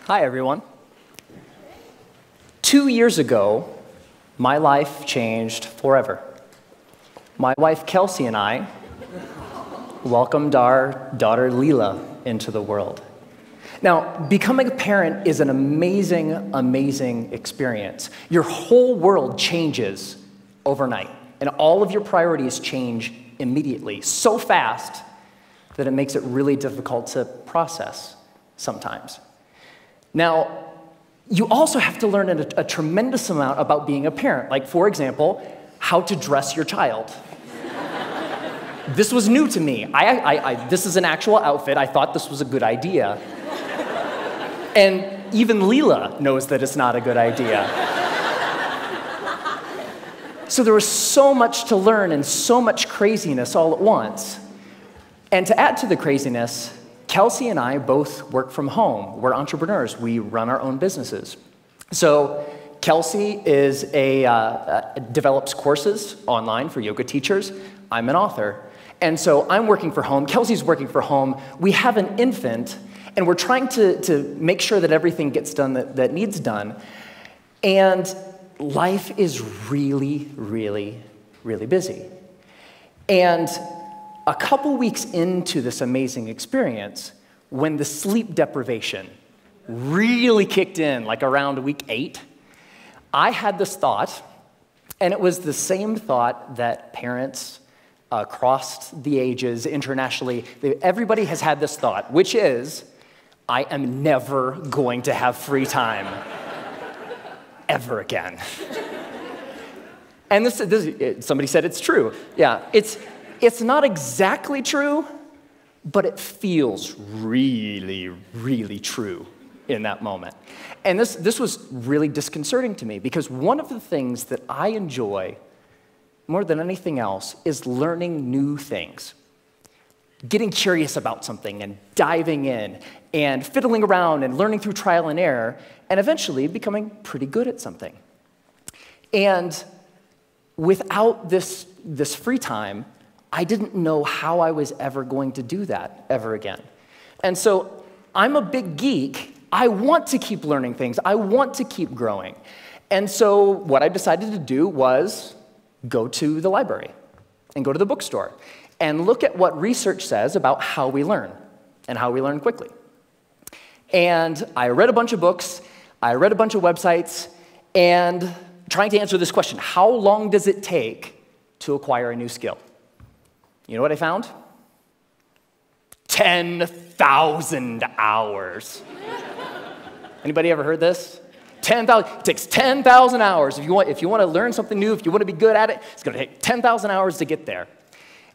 Hi, everyone. 2 years ago, my life changed forever. My wife, Kelsey, and I welcomed our daughter, Leela, into the world. Now, becoming a parent is an amazing, amazing experience. Your whole world changes overnight, and all of your priorities change immediately, so fast that it makes it really difficult to process sometimes. Now, you also have to learn a tremendous amount about being a parent, like, for example, how to dress your child. This was new to me. This is an actual outfit. I thought this was a good idea. And even Leela knows that it's not a good idea. So there was so much to learn and so much craziness all at once. And to add to the craziness, Kelsey and I both work from home. We're entrepreneurs. We run our own businesses. So Kelsey develops courses online for yoga teachers. I'm an author. And so I'm working from home. Kelsey's working from home. We have an infant, and we're trying to make sure that everything gets done that needs done. And life is really, really, really busy. And a couple weeks into this amazing experience, when the sleep deprivation really kicked in, like around week 8, I had this thought, and it was the same thought that parents across the ages, internationally, everybody has had this thought, which is, I am never going to have free time ever again. And somebody said it's true. Yeah, it's not exactly true, but it feels really, really true in that moment. And this was really disconcerting to me, because one of the things that I enjoy more than anything else is learning new things. Getting curious about something and diving in and fiddling around and learning through trial and error and eventually becoming pretty good at something. And without this free time, I didn't know how I was ever going to do that ever again. And so I'm a big geek. I want to keep learning things. I want to keep growing. And so what I decided to do was go to the library and go to the bookstore and look at what research says about how we learn and how we learn quickly. And I read a bunch of books, I read a bunch of websites, and trying to answer this question: how long does it take to acquire a new skill? You know what I found? 10,000 hours. Anybody ever heard this? 10,000. It takes 10,000 hours. If you want to learn something new, if you want to be good at it, it's going to take 10,000 hours to get there.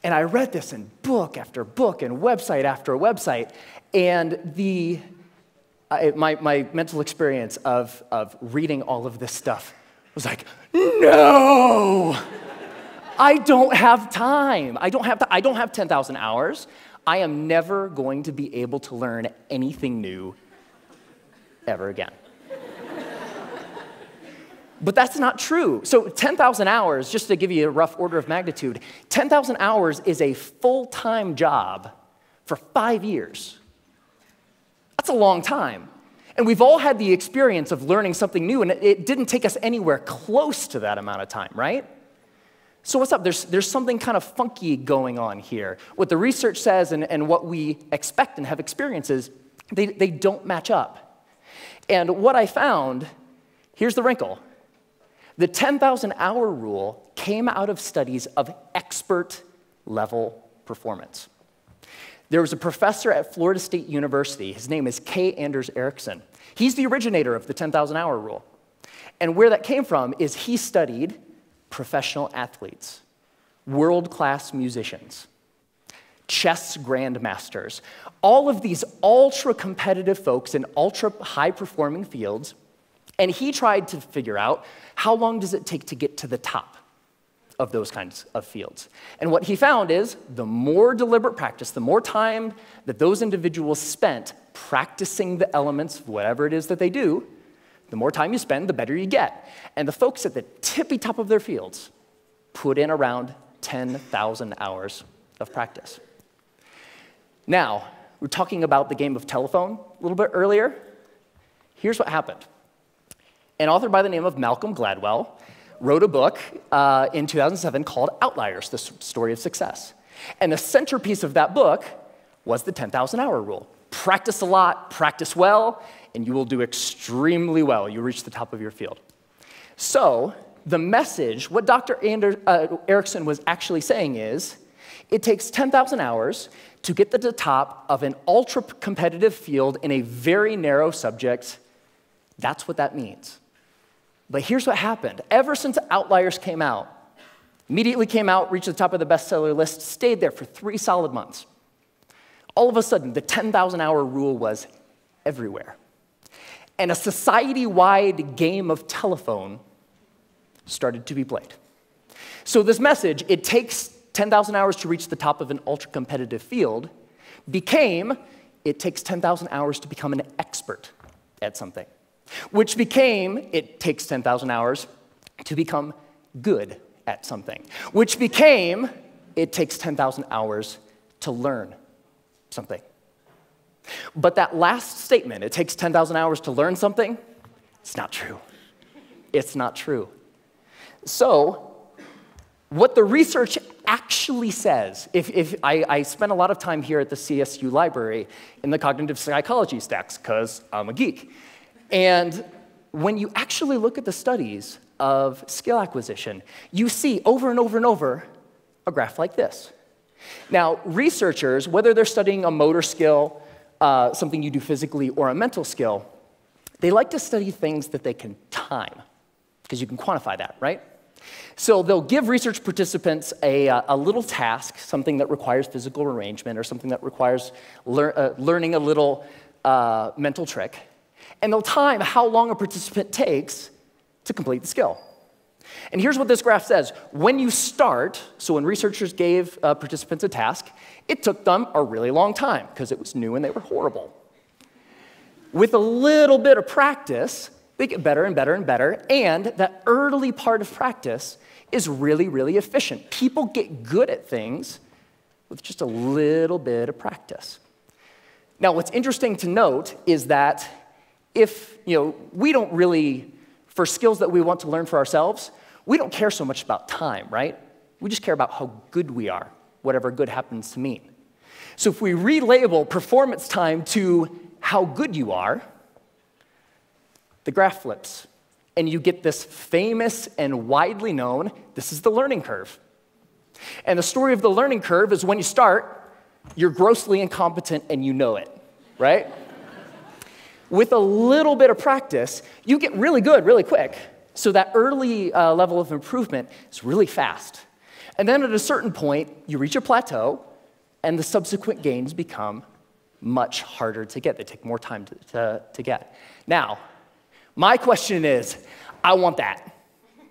And I read this in book after book and website after website, and my mental experience of reading all of this stuff was like, no! I don't have time. I don't have 10,000 hours. I am never going to be able to learn anything new ever again. But that's not true. So 10,000 hours, just to give you a rough order of magnitude, 10,000 hours is a full-time job for 5 years. That's a long time. And we've all had the experience of learning something new, and it didn't take us anywhere close to that amount of time, right? So what's up? There's something kind of funky going on here. What the research says and what we expect and have experiences, they don't match up. And what I found, here's the wrinkle. The 10,000-hour rule came out of studies of expert-level performance. There was a professor at Florida State University. His name is K. Anders Ericsson. He's the originator of the 10,000-hour rule. And where that came from is he studied professional athletes, world-class musicians, chess grandmasters, all of these ultra-competitive folks in ultra-high-performing fields, and he tried to figure out how long does it take to get to the top of those kinds of fields. And what he found is the more deliberate practice, the more time that those individuals spent practicing the elements of whatever it is that they do, the more time you spend, the better you get. And the folks at the tippy top of their fields put in around 10,000 hours of practice. Now, we were talking about the game of telephone a little bit earlier. Here's what happened. An author by the name of Malcolm Gladwell wrote a book in 2007 called Outliers, the Story of Success. And the centerpiece of that book was the 10,000-hour rule. Practice a lot, practice well, and you will do extremely well. You reach the top of your field. So the message, what Dr. Erickson was actually saying is, it takes 10,000 hours to get to the top of an ultra-competitive field in a very narrow subject. That's what that means. But here's what happened. Ever since Outliers came out, immediately came out, reached the top of the bestseller list, stayed there for 3 solid months. All of a sudden, the 10,000-hour rule was everywhere. And a society-wide game of telephone started to be played. So this message, it takes 10,000 hours to reach the top of an ultra-competitive field, became, it takes 10,000 hours to become an expert at something. Which became, it takes 10,000 hours to become good at something. Which became, it takes 10,000 hours to learn something. But that last statement, it takes 10,000 hours to learn something, it's not true. It's not true. So, what the research actually says, if I spend a lot of time here at the CSU library in the cognitive psychology stacks, because I'm a geek. And when you actually look at the studies of skill acquisition, you see over and over and over a graph like this. Now, researchers, whether they're studying a motor skill, something you do physically, or a mental skill, they like to study things that they can time, because you can quantify that, right? So they'll give research participants a little task, something that requires physical arrangement or something that requires learning a little mental trick, and they'll time how long a participant takes to complete the skill. And here's what this graph says. When you start, so when researchers gave participants a task, it took them a really long time because it was new and they were horrible. With a little bit of practice, they get better and better and better, and that early part of practice is really, really efficient. People get good at things with just a little bit of practice. Now, what's interesting to note is that if, we don't really, for skills that we want to learn for ourselves, we don't care so much about time, right? We just care about how good we are, whatever good happens to mean. So if we relabel performance time to how good you are, the graph flips, and you get this famous and widely known, this is the learning curve. And the story of the learning curve is when you start, you're grossly incompetent and you know it, right? With a little bit of practice, you get really good really quick. So that early level of improvement is really fast. And then at a certain point, you reach a plateau, and the subsequent gains become much harder to get. They take more time to get. Now, my question is, I want that,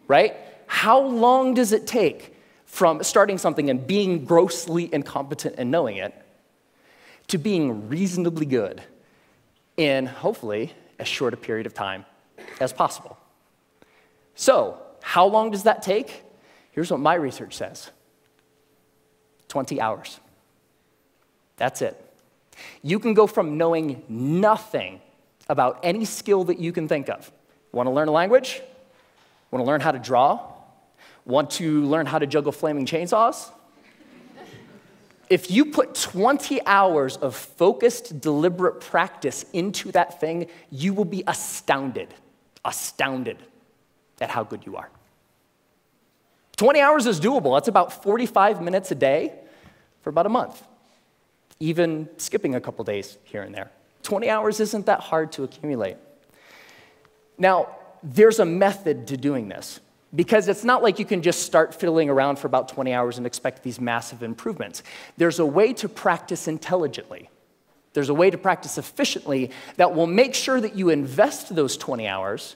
right? How long does it take from starting something and being grossly incompetent and knowing it to being reasonably good in, hopefully, as short a period of time as possible? So, how long does that take? Here's what my research says. 20 hours. That's it. You can go from knowing nothing about any skill that you can think of. Want to learn a language? Want to learn how to draw? Want to learn how to juggle flaming chainsaws? If you put 20 hours of focused, deliberate practice into that thing, you will be astounded at how good you are. 20 hours is doable. That's about 45 minutes a day for about a month, even skipping a couple days here and there. 20 hours isn't that hard to accumulate. Now, there's a method to doing this, because it's not like you can just start fiddling around for about 20 hours and expect these massive improvements. There's a way to practice intelligently. There's a way to practice efficiently that will make sure that you invest those 20 hours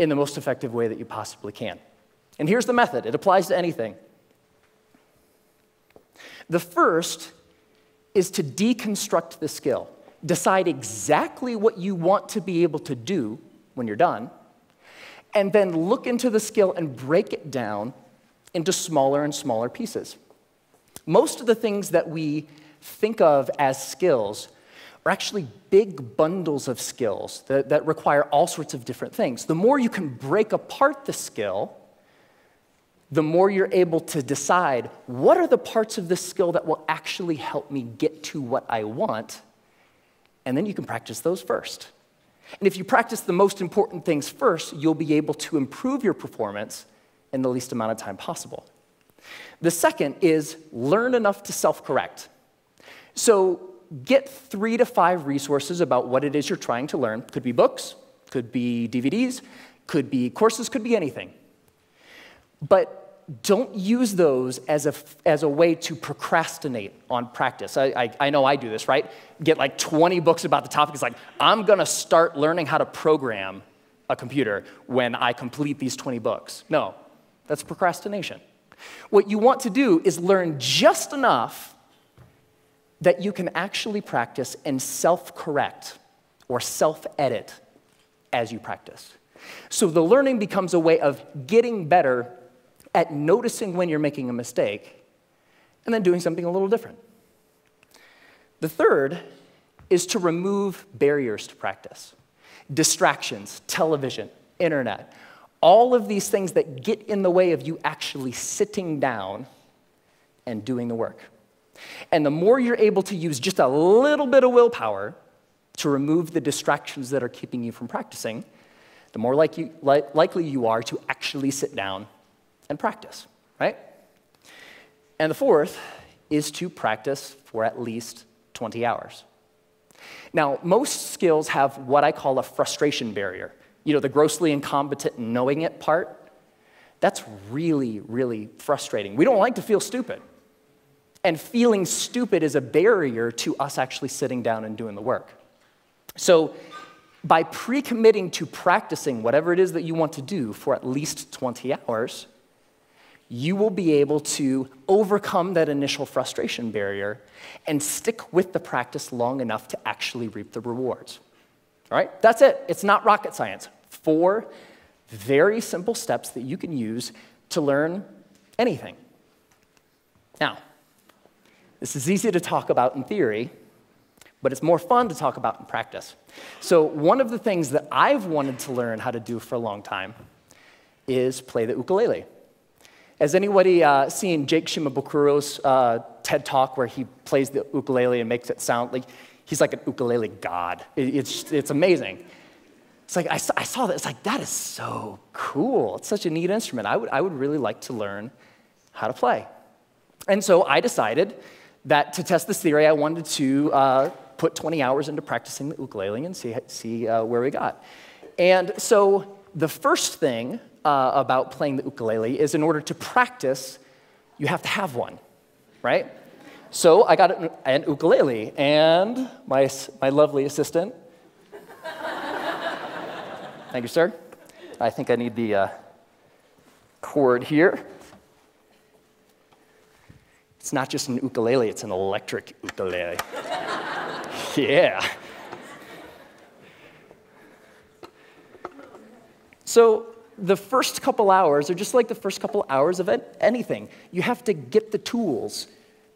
in the most effective way that you possibly can. And here's the method. It applies to anything. The first is to deconstruct the skill. Decide exactly what you want to be able to do when you're done, and then look into the skill and break it down into smaller and smaller pieces. Most of the things that we think of as skills are actually big bundles of skills that require all sorts of different things. The more you can break apart the skill, the more you're able to decide what are the parts of this skill that will actually help me get to what I want, and then you can practice those first. And if you practice the most important things first, you'll be able to improve your performance in the least amount of time possible. The second is learn enough to self-correct. So get 3 to 5 resources about what it is you're trying to learn. Could be books, could be DVDs, could be courses, could be anything. But don't use those as a way to procrastinate on practice. I know I do this, right? Get like 20 books about the topic. It's like, I'm going to start learning how to program a computer when I complete these 20 books. No, that's procrastination. What you want to do is learn just enough that you can actually practice and self-correct or self-edit as you practice. So the learning becomes a way of getting better at noticing when you're making a mistake and then doing something a little different. The third is to remove barriers to practice. Distractions, television, internet, all of these things that get in the way of you actually sitting down and doing the work. And the more you're able to use just a little bit of willpower to remove the distractions that are keeping you from practicing, the more likely you are to actually sit down and practice, right? And the fourth is to practice for at least 20 hours. Now, most skills have what I call a frustration barrier. You know, the grossly incompetent knowing it part. That's really, really frustrating. We don't like to feel stupid. And feeling stupid is a barrier to us actually sitting down and doing the work. So by pre-committing to practicing whatever it is that you want to do for at least 20 hours, you will be able to overcome that initial frustration barrier and stick with the practice long enough to actually reap the rewards. All right? That's it. It's not rocket science. 4 very simple steps that you can use to learn anything. Now, this is easy to talk about in theory, but it's more fun to talk about in practice. So one of the things that I've wanted to learn how to do for a long time is play the ukulele. Has anybody seen Jake Shimabukuro's TED Talk where he plays the ukulele and makes it sound like he's like an ukulele god? It's amazing. It's like, I saw that, it's like, that is so cool. It's such a neat instrument. I would really like to learn how to play. And so I decided that to test this theory, I wanted to put 20 hours into practicing the ukulele and see where we got. And so the first thing about playing the ukulele is in order to practice, you have to have one, right? So I got an ukulele, and my lovely assistant, thank you, sir. I think I need the cord here. It's not just an ukulele, it's an electric ukulele. Yeah. So the first couple hours are just like the first couple hours of anything. You have to get the tools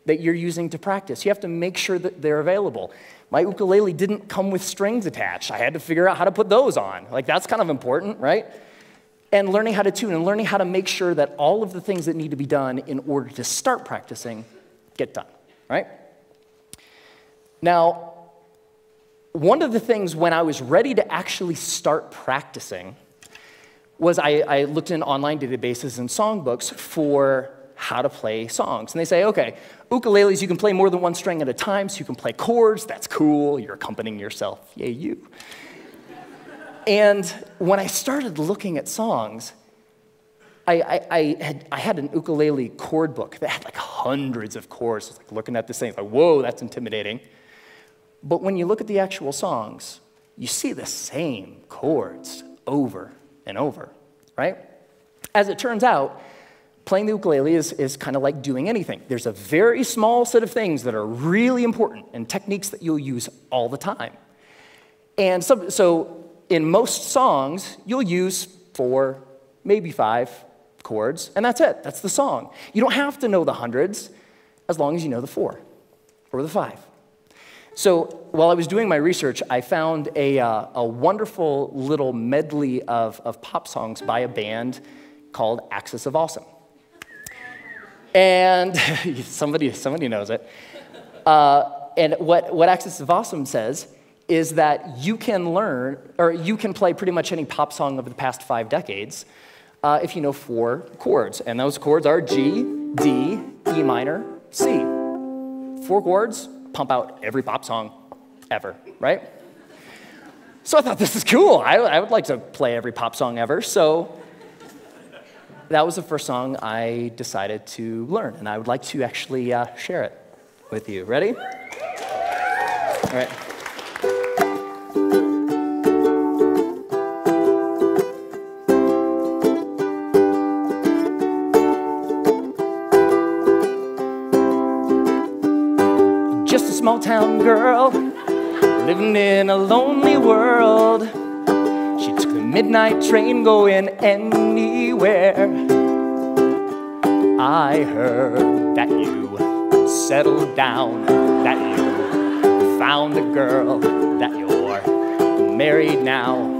that you're using to practice. You have to make sure that they're available. My ukulele didn't come with strings attached. I had to figure out how to put those on. Like, that's kind of important, right? And learning how to tune and learning how to make sure that all of the things that need to be done in order to start practicing get done, right? Now, one of the things when I was ready to actually start practicing was I looked in online databases and songbooks for how to play songs. And they say, okay, ukuleles, you can play more than one string at a time, so you can play chords. That's cool. You're accompanying yourself. Yay, you. And when I started looking at songs, I had an ukulele chord book that had like hundreds of chords. I was like looking at this thing, like, whoa, that's intimidating. But when you look at the actual songs, you see the same chords over and over, right? As it turns out, playing the ukulele is kind of like doing anything. There's a very small set of things that are really important and techniques that you'll use all the time. And so in most songs, you'll use 4, maybe 5 chords, and that's it. That's the song. You don't have to know the hundreds as long as you know the 4 or the 5. So while I was doing my research, I found a wonderful little medley of pop songs by a band called Axis of Awesome. And somebody knows it. And what Axis of Awesome says is that you can learn, or you can play pretty much any pop song over the past 5 decades if you know 4 chords. And those chords are G, D, E minor, C. 4 chords, pump out every pop song ever, right? So I thought, this is cool. I would like to play every pop song ever. So that was the first song I decided to learn. And I would like to actually share it with you. Ready? All right. Just a small town girl living in a lonely world. She took the midnight train going anywhere. I heard that you settled down, that you found a girl, that you're married now.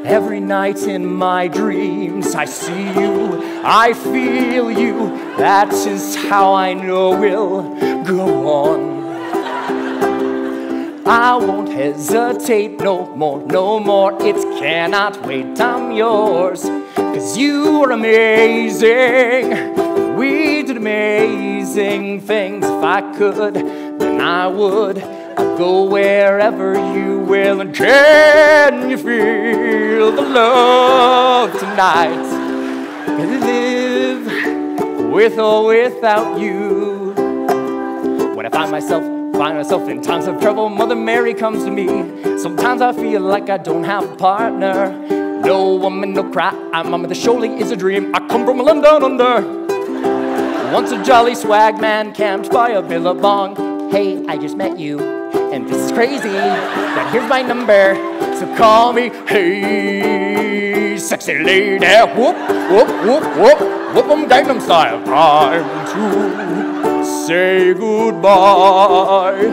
Every night in my dreams I see you, I feel you. That is how I know we'll go on. I won't hesitate no more, no more. It cannot wait, I'm yours. 'Cause you are amazing. We did amazing things. If I could, then I would. I'd go wherever you will. And can you feel the love tonight? Can live with or without you? When I find myself in times of trouble, Mother Mary comes to me. Sometimes I feel like I don't have a partner. No woman, no cry, mama, this surely is a dream. I come from a land down under. Once a jolly swag man camped by a billabong. Hey, I just met you, and this is crazy. Now here's my number, so call me. Hey, sexy lady, whoop, whoop, whoop, whoop, whoop 'em Gangnam Style. Time to say goodbye.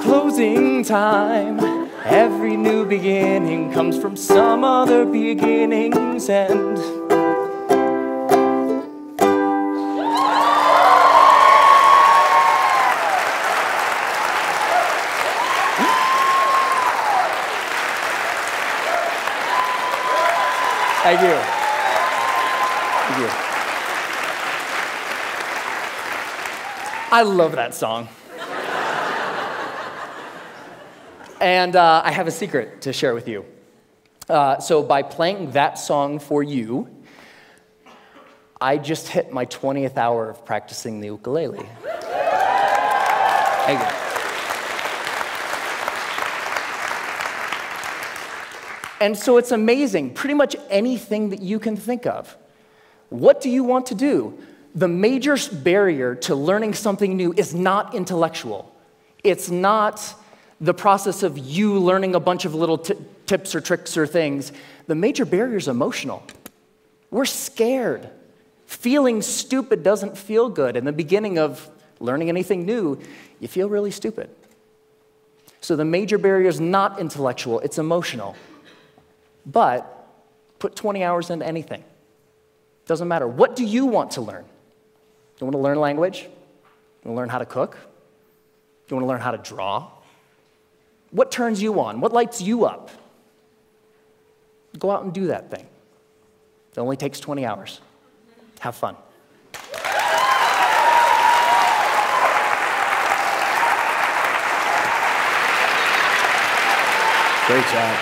Closing time. Every new beginning comes from some other beginning's end. Thank you. Thank you. I love that song. And I have a secret to share with you. So by playing that song for you, I just hit my 20th hour of practicing the ukulele. Thank you. And so it's amazing, pretty much anything that you can think of. What do you want to do? The major barrier to learning something new is not intellectual. It's not the process of you learning a bunch of little tips or tricks or things. The major barrier is emotional. We're scared. Feeling stupid doesn't feel good. In the beginning of learning anything new, you feel really stupid. So the major barrier is not intellectual, it's emotional. But put 20 hours into anything. Doesn't matter. What do you want to learn? You want to learn language? You want to learn how to cook? You want to learn how to draw? What turns you on? What lights you up? Go out and do that thing. It only takes 20 hours. Have fun. Great job.